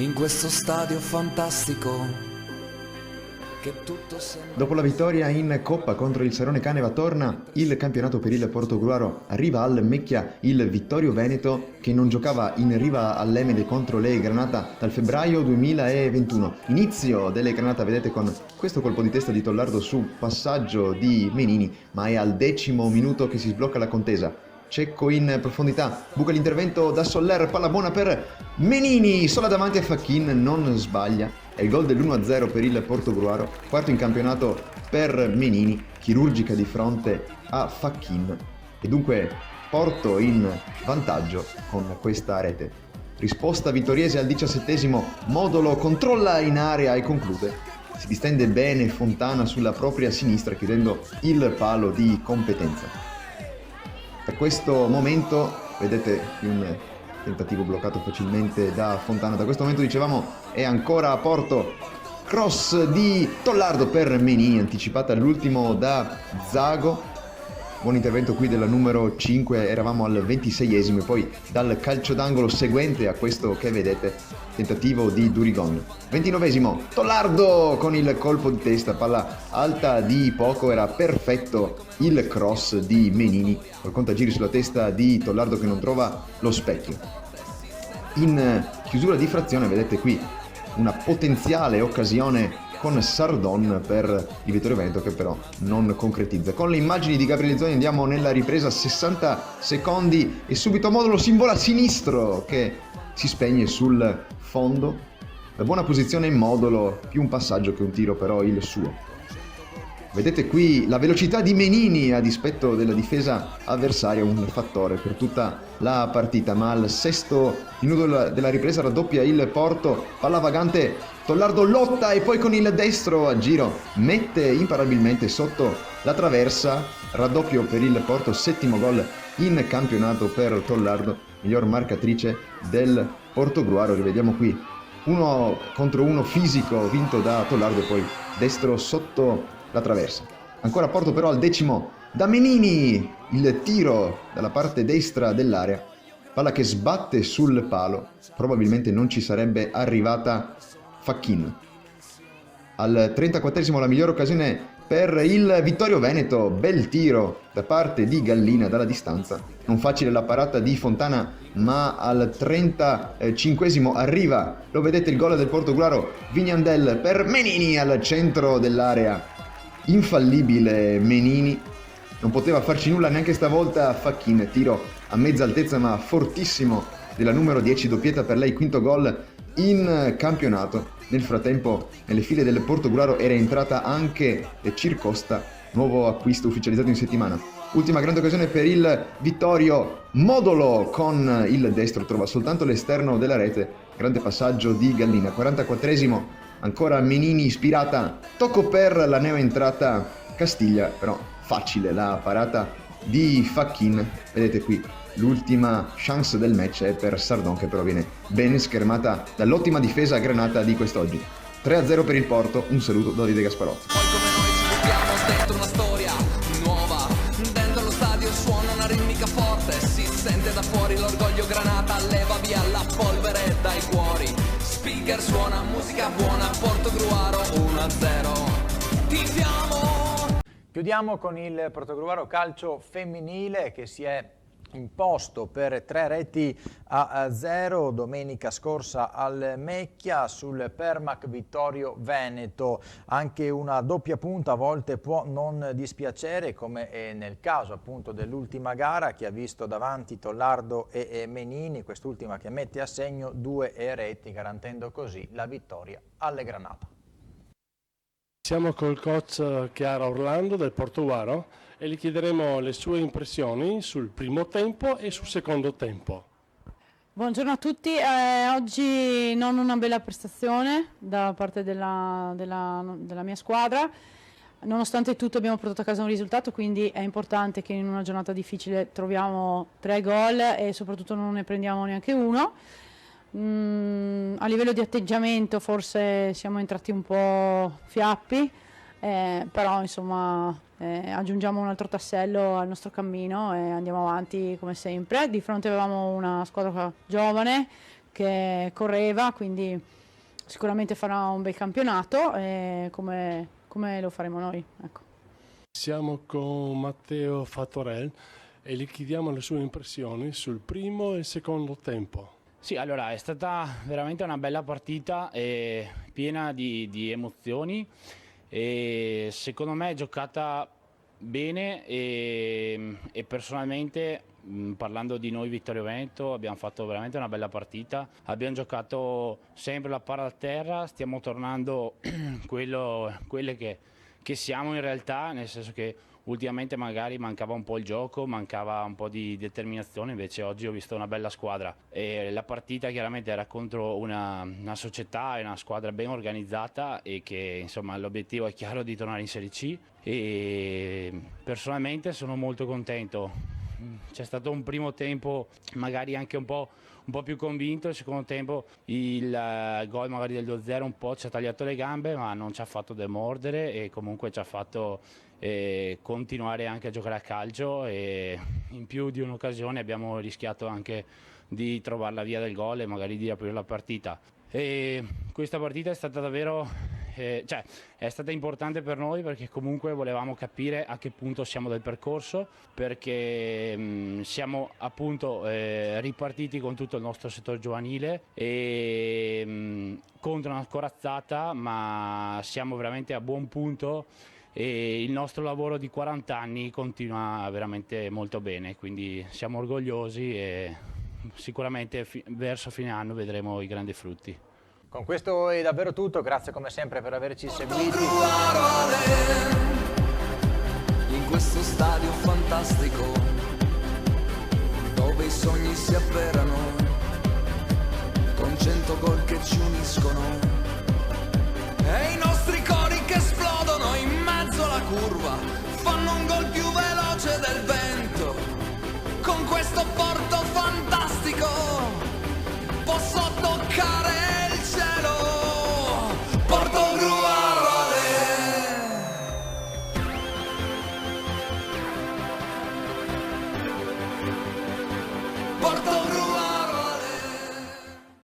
in questo stadio fantastico che tutto sembra... Dopo la vittoria in Coppa contro il Serone Caneva torna il campionato per il Portogruaro, arriva al Mecchia il Vittorio Veneto che non giocava in riva all'Emede contro le Granata dal febbraio 2021. Inizio delle Granata, vedete, con questo colpo di testa di Tollardo su passaggio di Menini, ma è al 10° minuto che si sblocca la contesa. Cecco in profondità, buca l'intervento da Soler, palla buona per Menini, sola davanti a Fachin, non sbaglia. È il gol dell'1-0 per il Portogruaro, quarto in campionato per Menini, chirurgica di fronte a Fachin. E dunque Porto in vantaggio con questa rete. Risposta vittoriese al 17°, Modolo controlla in area e conclude. Si distende bene Fontana sulla propria sinistra chiudendo il palo di competenza. Da questo momento, vedete un tentativo bloccato facilmente da Fontana, da questo momento dicevamo è ancora a Porto, cross di Tollardo per Menini, anticipata all'ultimo da Zago, buon intervento qui della numero 5, eravamo al 26°, e poi dal calcio d'angolo seguente a questo che vedete, tentativo di Durigon. 29°, Tollardo con il colpo di testa, palla alta di poco, era perfetto il cross di Menini, col contagiri sulla testa di Tollardo che non trova lo specchio. In chiusura di frazione vedete qui una potenziale occasione con Sardon per il Vittorio Veneto che però non concretizza. Con le immagini di Gabriele Zoni andiamo nella ripresa, 60 secondi e subito Modolo si invola a sinistro che si spegne sul fondo. La buona posizione in Modolo, più un passaggio che un tiro però il suo. Vedete qui la velocità di Menini a dispetto della difesa avversaria, un fattore per tutta la partita, ma al 6° minuto della ripresa raddoppia il Porto, palla vagante, Tollardo lotta e poi con il destro a giro mette imparabilmente sotto la traversa, raddoppio per il Porto, 7° gol in campionato per Tollardo, miglior marcatrice del Portogruaro. Rivediamo qui 1 contro 1 fisico vinto da Tollardo e poi destro sotto la traversa. Ancora Porto però al 10° da Menini, il tiro dalla parte destra dell'area, palla che sbatte sul palo, probabilmente non ci sarebbe arrivata Fachin. Al 34° la migliore occasione per il Vittorio Veneto, bel tiro da parte di Gallina dalla distanza, non facile la parata di Fontana, ma al 35° arriva, lo vedete, il gol del Portogruaro, Vignandel per Menini al centro dell'area. Infallibile Menini, non poteva farci nulla neanche stavolta Fachin, tiro a mezza altezza ma fortissimo della numero 10, doppietta per lei, quinto gol in campionato. Nel frattempo nelle file del Portogruaro era entrata anche Circosta, nuovo acquisto ufficializzato in settimana. Ultima grande occasione per il Vittorio, Modolo con il destro trova soltanto l'esterno della rete, grande passaggio di Gallina. 44°, ancora Menini ispirata, tocco per la neoentrata Castiglia, però facile la parata di Fachin. Vedete qui l'ultima chance del match è per Sardon che però viene ben schermata dall'ottima difesa granata di quest'oggi. 3-0 per il Porto, un saluto da Davide Gasparotto. Poi come noi ci buttiamo dentro una storia nuova, dentro lo stadio suona una ritmica forte, si sente da fuori l'orgoglio granata, leva via la polvere dai cuori, speaker suona musica buona, Portogruaro 1-0, tifiamo! Chiudiamo con il Portogruaro calcio femminile che si è imposto per 3-0 domenica scorsa al Mecchia sul Permac Vittorio Veneto. Anche una doppia punta a volte può non dispiacere, come è nel caso appunto dell'ultima gara che ha visto davanti Tollardo e Menini, quest'ultima che mette a segno 2 reti, garantendo così la vittoria alle Granata. Siamo col coach Chiara Orlando del Portogruaro e gli chiederemo le sue impressioni sul primo tempo e sul secondo tempo. Buongiorno a tutti, oggi non una bella prestazione da parte della mia squadra, nonostante tutto abbiamo portato a casa un risultato, quindi è importante che in una giornata difficile troviamo 3 gol e soprattutto non ne prendiamo neanche uno. A livello di atteggiamento forse siamo entrati un po' fiappi, però insomma aggiungiamo un altro tassello al nostro cammino e andiamo avanti come sempre. Di fronte avevamo una squadra giovane che correva, quindi sicuramente farà un bel campionato, come lo faremo noi. Ecco. Siamo con Matteo Fattorel e gli chiediamo le sue impressioni sul primo e il secondo tempo. Sì, allora è stata veramente una bella partita piena di emozioni e secondo me è giocata bene e personalmente, parlando di noi Vittorio Veneto, abbiamo fatto veramente una bella partita, abbiamo giocato sempre la palla a terra, stiamo tornando quelle che siamo in realtà, nel senso che ultimamente magari mancava un po' il gioco, mancava un po' di determinazione, invece oggi ho visto una bella squadra e la partita chiaramente era contro una società e una squadra ben organizzata e che insomma l'obiettivo è chiaro di tornare in Serie C e personalmente sono molto contento. C'è stato un primo tempo magari anche un po' più convinto, il secondo tempo il gol magari del 2-0 un po' ci ha tagliato le gambe ma non ci ha fatto demordere e comunque ci ha fatto continuare anche a giocare a calcio e in più di un'occasione abbiamo rischiato anche di trovare la via del gol e magari di aprire la partita. E questa partita è stata davvero è stata importante per noi perché comunque volevamo capire a che punto siamo del percorso, perché siamo appunto ripartiti con tutto il nostro settore giovanile e contro una corazzata, ma siamo veramente a buon punto e il nostro lavoro di 40 anni continua veramente molto bene, quindi siamo orgogliosi e sicuramente verso fine anno vedremo i grandi frutti. Con questo è davvero tutto, grazie come sempre per averci seguiti. In questo stadio fantastico, dove i sogni si avverano, con 100 gol che ci uniscono, e i nostri cori che esplodono in mezzo alla curva, fanno un gol più veloce del vento. Con questo porto fantastico posso toccare